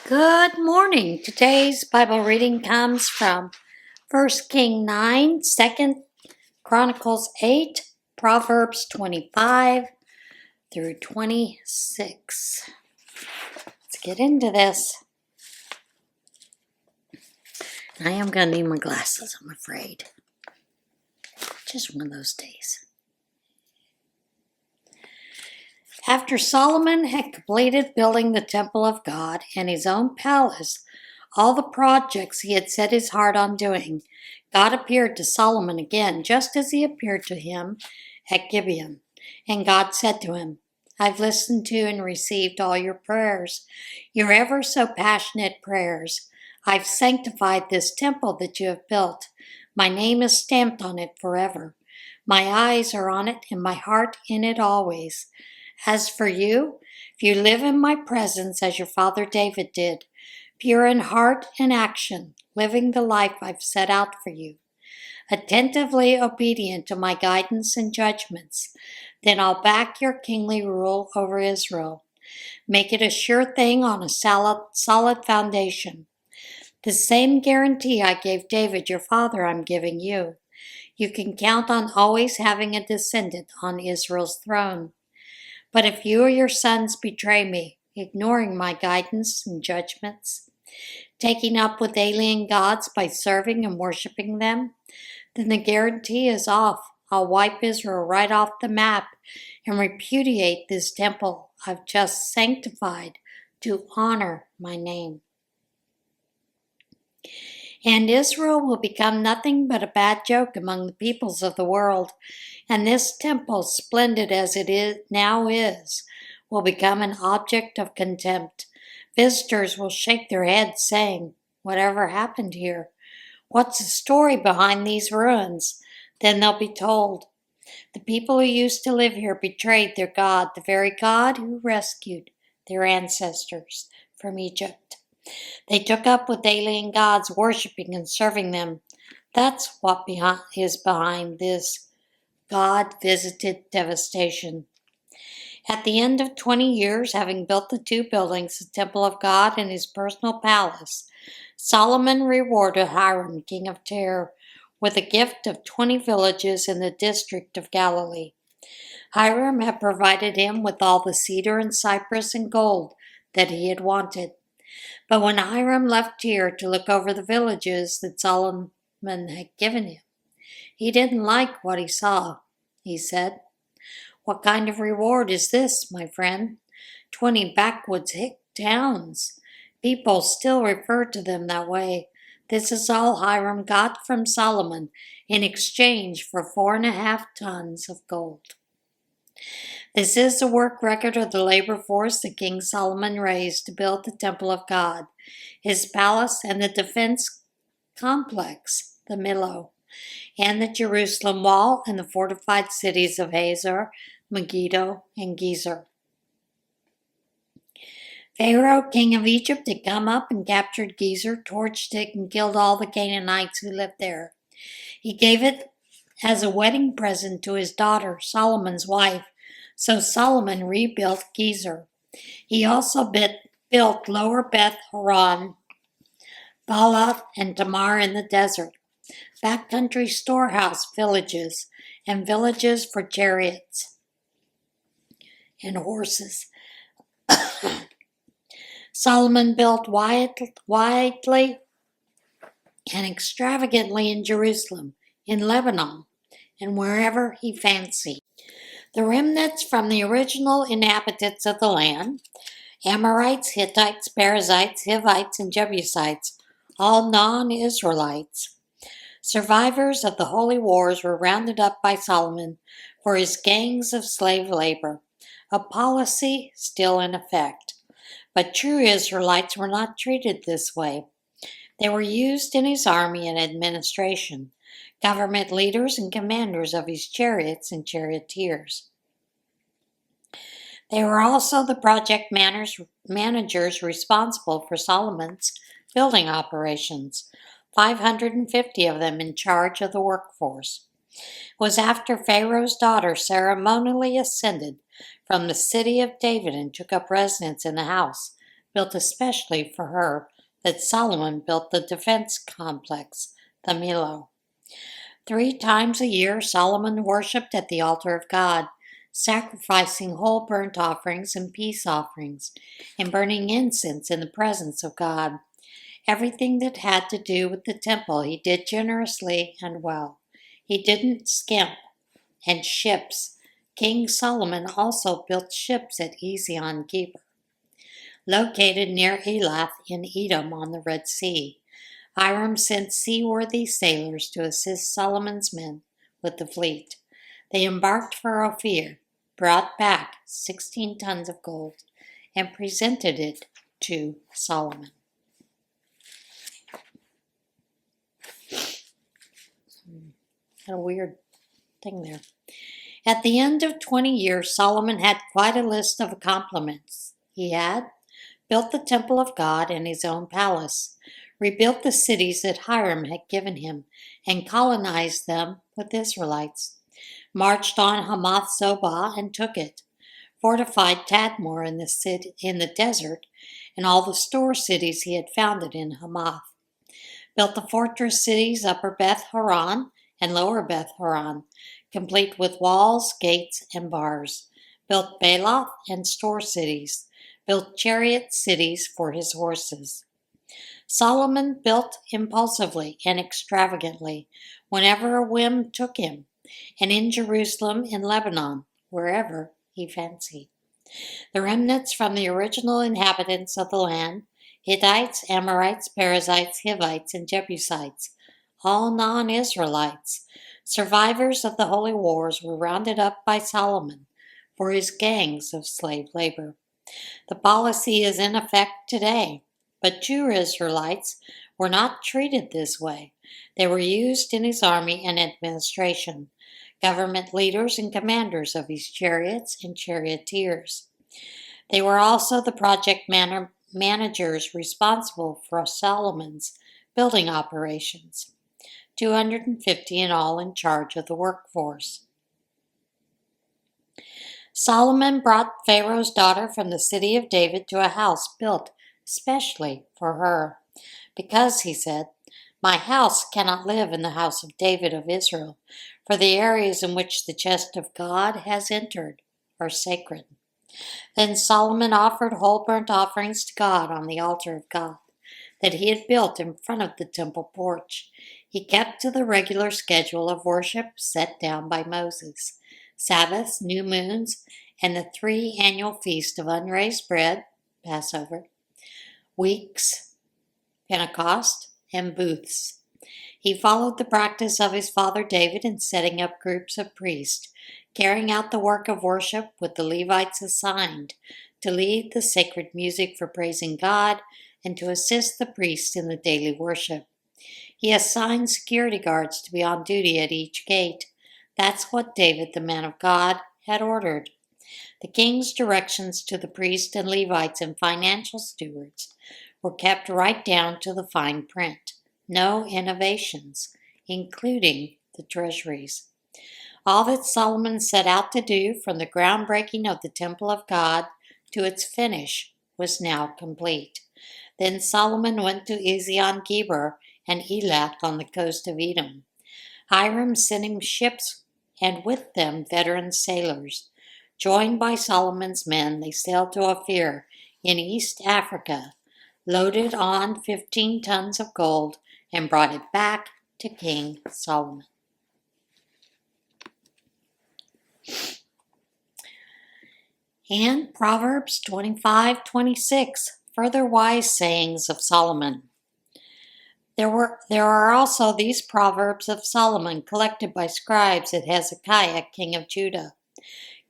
Good morning. Today's Bible reading comes from 1 King 9, 2 Chronicles 8, Proverbs 25 through 26. Let's get into this. I am going to need my glasses, I'm afraid. Just one of those days. After Solomon had completed building the temple of God and his own palace, all the projects he had set his heart on doing, God appeared to Solomon again, just as he appeared to him at Gibeon. And God said to him, I've listened to and received all your prayers, your ever so passionate prayers. I've sanctified this temple that you have built. My name is stamped on it forever. My eyes are on it and my heart in it always. As for you, if you live in my presence as your father David did, pure in heart and action, living the life I've set out for you, attentively obedient to my guidance and judgments, then I'll back your kingly rule over Israel. Make it a sure thing on a solid foundation. The same guarantee I gave David your father I'm giving you. You can count on always having a descendant on Israel's throne. But if you or your sons betray me, ignoring my guidance and judgments, taking up with alien gods by serving and worshiping them, then the guarantee is off. I'll wipe Israel right off the map and repudiate this temple I've just sanctified to honor my name. And Israel will become nothing but a bad joke among the peoples of the world, and this temple, splendid as it now is, will become an object of contempt. Visitors will shake their heads, saying, Whatever happened here? What's the story behind these ruins? Then they'll be told, the people who used to live here betrayed their God, the very God who rescued their ancestors from Egypt. They took up with alien gods, worshiping and serving them. That's what is behind this God-visited devastation. At the end of 20 years, having built the two buildings, the temple of God and his personal palace, Solomon rewarded Hiram, king of Tyre, with a gift of 20 villages in the district of Galilee. Hiram had provided him with all the cedar and cypress and gold that he had wanted. But when Hiram left Tyre to look over the villages that Solomon had given him, he didn't like what he saw. He said, What kind of reward is this, my friend? 20 backwoods hick towns. People still refer to them that way. This is all Hiram got from Solomon in exchange for 4.5 tons of gold. This is the work record of the labor force that King Solomon raised to build the temple of God, his palace and the defense complex, the Millo, and the Jerusalem wall and the fortified cities of Hazor, Megiddo, and Gezer. Pharaoh, king of Egypt, had come up and captured Gezer, torched it, and killed all the Canaanites who lived there. He gave it as a wedding present to his daughter, Solomon's wife, so Solomon rebuilt Gezer. He also built Lower Beth Horon, Baalah, and Tamar in the desert, backcountry storehouse villages, and villages for chariots and horses. Solomon built widely and extravagantly in Jerusalem, in Lebanon, and wherever he fancied. The remnants from the original inhabitants of the land, Amorites, Hittites, Perizzites, Hivites, and Jebusites, all non-Israelites, survivors of the holy wars, were rounded up by Solomon for his gangs of slave labor, a policy still in effect. But true Israelites were not treated this way. They were used in his army and administration, government leaders and commanders of his chariots and charioteers. They were also the project managers responsible for Solomon's building operations, 550 of them in charge of the workforce. It was after Pharaoh's daughter ceremonially ascended from the city of David and took up residence in the house built especially for her, that Solomon built the defense complex, the Millo. 3 times a year, Solomon worshipped at the altar of God, sacrificing whole burnt offerings and peace offerings, and burning incense in the presence of God. Everything that had to do with the temple he did generously and well. He didn't skimp. And ships. King Solomon also built ships at Ezion-Geber, located near Elath in Edom on the Red Sea. Hiram sent seaworthy sailors to assist Solomon's men with the fleet. They embarked for Ophir, brought back 16 tons of gold, and presented it to Solomon. Had a weird thing there. At the end of 20 years, Solomon had quite a list of accomplishments. He had built the temple of God and his own palace, rebuilt the cities that Hiram had given him, and colonized them with Israelites, marched on Hamath-Zobah and took it, fortified Tadmor in the desert, and all the store cities he had founded in Hamath, built the fortress cities Upper Beth Horon and Lower Beth Horon, complete with walls, gates, and bars, built Baloth and store cities, built chariot cities for his horses. Solomon built impulsively and extravagantly whenever a whim took him, and in Jerusalem, in Lebanon, wherever he fancied. The remnants from the original inhabitants of the land, Hittites, Amorites, Perizzites, Hivites, and Jebusites, all non-Israelites, survivors of the holy wars, were rounded up by Solomon for his gangs of slave labor. The policy is in effect today, but Jew Israelites were not treated this way. They were used in his army and administration, government leaders and commanders of his chariots and charioteers. They were also the project managers responsible for Solomon's building operations. 250 in all in charge of the workforce. Solomon brought Pharaoh's daughter from the city of David to a house built especially for her, because, he said, my house cannot live in the house of David of Israel, for the areas in which the chest of God has entered are sacred. Then Solomon offered whole burnt offerings to God on the altar of God that he had built in front of the temple porch. He kept to the regular schedule of worship set down by Moses: Sabbaths, new moons, and the 3 annual feasts of unraised bread, Passover, weeks, Pentecost, and booths. He followed the practice of his father David in setting up groups of priests, carrying out the work of worship with the Levites assigned to lead the sacred music for praising God and to assist the priests in the daily worship. He assigned security guards to be on duty at each gate. That's what David, the man of God, had ordered. The king's directions to the priests and Levites and financial stewards were kept right down to the fine print. No innovations, including the treasuries. All that Solomon set out to do, from the groundbreaking of the temple of God to its finish, was now complete. Then Solomon went to Ezion-Geber and Elath on the coast of Edom. Hiram sent him ships, and with them veteran sailors. Joined by Solomon's men, they sailed to Ophir in East Africa, loaded on 15 tons of gold, and brought it back to King Solomon. And Proverbs 25:26, further wise sayings of Solomon. There are also these Proverbs of Solomon collected by scribes at Hezekiah, king of Judah.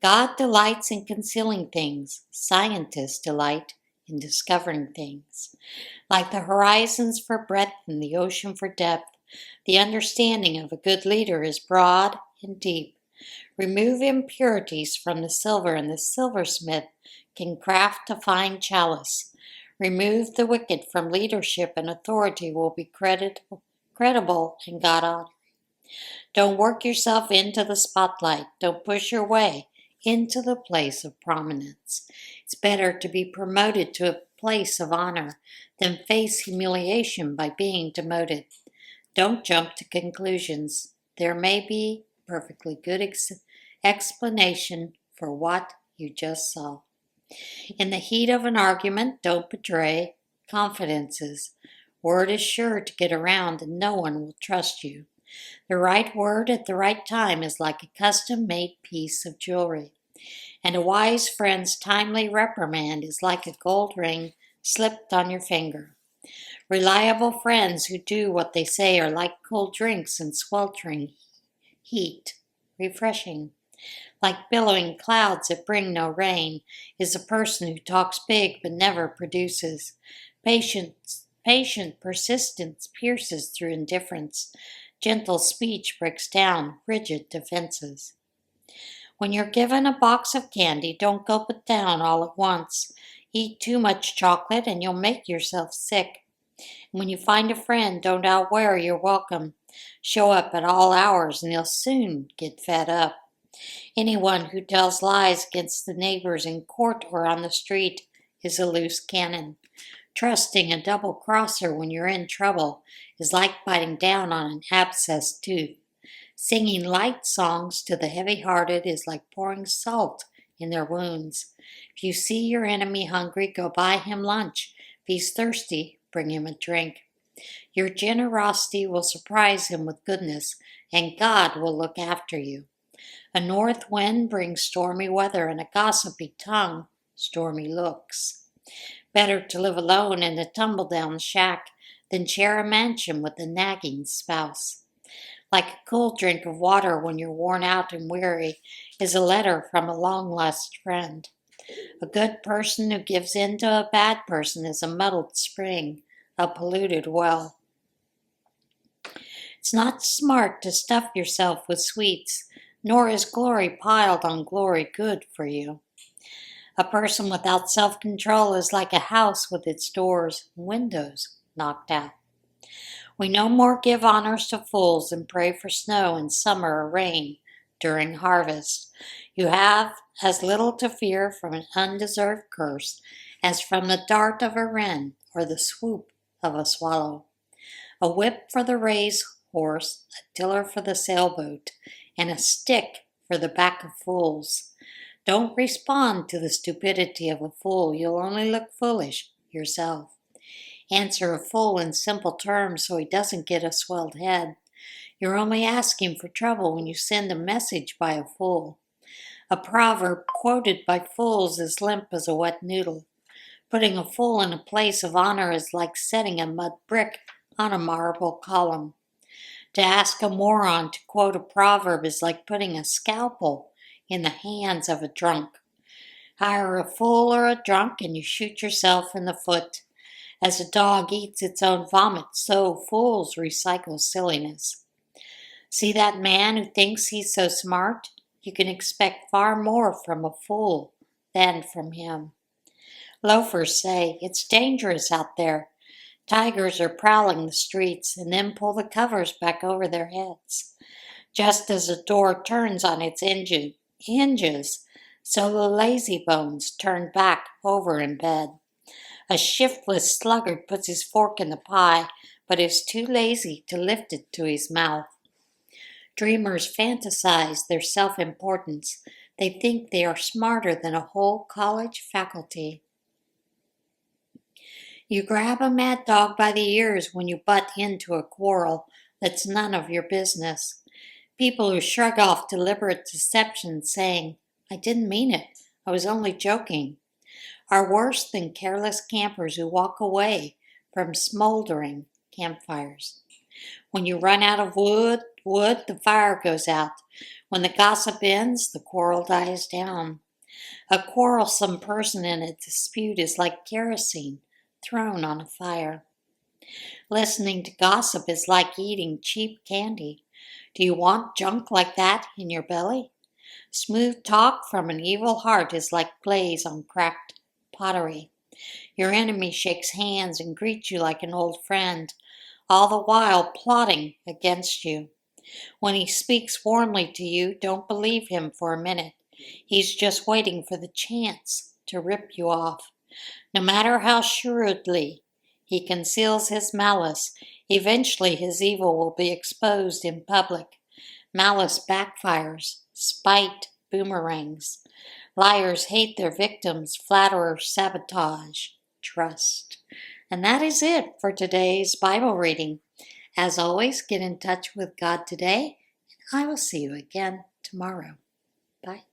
God delights in concealing things. Scientists delight in discovering things. Like the horizons for breadth and the ocean for depth, the understanding of a good leader is broad and deep. Remove impurities from the silver, and the silversmith can craft a fine chalice. Remove the wicked from leadership, and authority will be credible and God-honoring. Don't work yourself into the spotlight. Don't push your way into the place of prominence. It's better to be promoted to a place of honor than face humiliation by being demoted. Don't jump to conclusions. There may be a perfectly good explanation for what you just saw. In the heat of an argument, don't betray confidences. Word is sure to get around and no one will trust you. The right word at the right time is like a custom-made piece of jewelry. And a wise friend's timely reprimand is like a gold ring slipped on your finger. Reliable friends who do what they say are like cold drinks in sweltering heat, refreshing. Like billowing clouds that bring no rain is a person who talks big but never produces. Patient persistence pierces through indifference. Gentle speech breaks down rigid defenses. When you're given a box of candy, don't gulp it down all at once. Eat too much chocolate and you'll make yourself sick. When you find a friend, don't outwear your welcome. Show up at all hours and they'll soon get fed up. Anyone who tells lies against the neighbors in court or on the street is a loose cannon. Trusting a double-crosser when you're in trouble is like biting down on an abscessed tooth. Singing light songs to the heavy-hearted is like pouring salt in their wounds. If you see your enemy hungry, go buy him lunch. If he's thirsty, bring him a drink. Your generosity will surprise him with goodness, and God will look after you. A north wind brings stormy weather, and a gossipy tongue, stormy looks. Better to live alone in a tumble-down shack than share a mansion with a nagging spouse. Like a cool drink of water when you're worn out and weary is a letter from a long-lost friend. A good person who gives in to a bad person is a muddled spring, a polluted well. It's not smart to stuff yourself with sweets, nor is glory piled on glory good for you. A person without self-control is like a house with its doors and windows knocked out. We no more give honors to fools than pray for snow in summer or rain during harvest. You have as little to fear from an undeserved curse as from the dart of a wren or the swoop of a swallow. A whip for the race horse, a tiller for the sailboat, and a stick for the back of fools. Don't respond to the stupidity of a fool. You'll only look foolish yourself. Answer a fool in simple terms so he doesn't get a swelled head. You're only asking for trouble when you send a message by a fool. A proverb quoted by fools is limp as a wet noodle. Putting a fool in a place of honor is like setting a mud brick on a marble column. To ask a moron to quote a proverb is like putting a scalpel in the hands of a drunk. Hire a fool or a drunk and you shoot yourself in the foot. As a dog eats its own vomit, so fools recycle silliness. See that man who thinks he's so smart? You can expect far more from a fool than from him. Loafers say, it's dangerous out there. Tigers are prowling the streets and then pull the covers back over their heads. Just as a door turns on its hinges, so the lazy bones turn back over in bed. A shiftless sluggard puts his fork in the pie, but is too lazy to lift it to his mouth. Dreamers fantasize their self-importance. They think they are smarter than a whole college faculty. You grab a mad dog by the ears when you butt into a quarrel that's none of your business. People who shrug off deliberate deception saying, I didn't mean it, I was only joking, are worse than careless campers who walk away from smoldering campfires. When you run out of wood, the fire goes out. When the gossip ends, the quarrel dies down. A quarrelsome person in a dispute is like kerosene thrown on a fire. Listening to gossip is like eating cheap candy. Do you want junk like that in your belly? Smooth talk from an evil heart is like glaze on cracked pottery. Your enemy shakes hands and greets you like an old friend, all the while plotting against you. When he speaks warmly to you, don't believe him for a minute. He's just waiting for the chance to rip you off. No matter how shrewdly he conceals his malice, eventually his evil will be exposed in public. Malice backfires, spite boomerangs. Liars hate their victims, flatterers sabotage trust. And that is it for today's Bible reading. As always, get in touch with God today, and I will see you again tomorrow. Bye.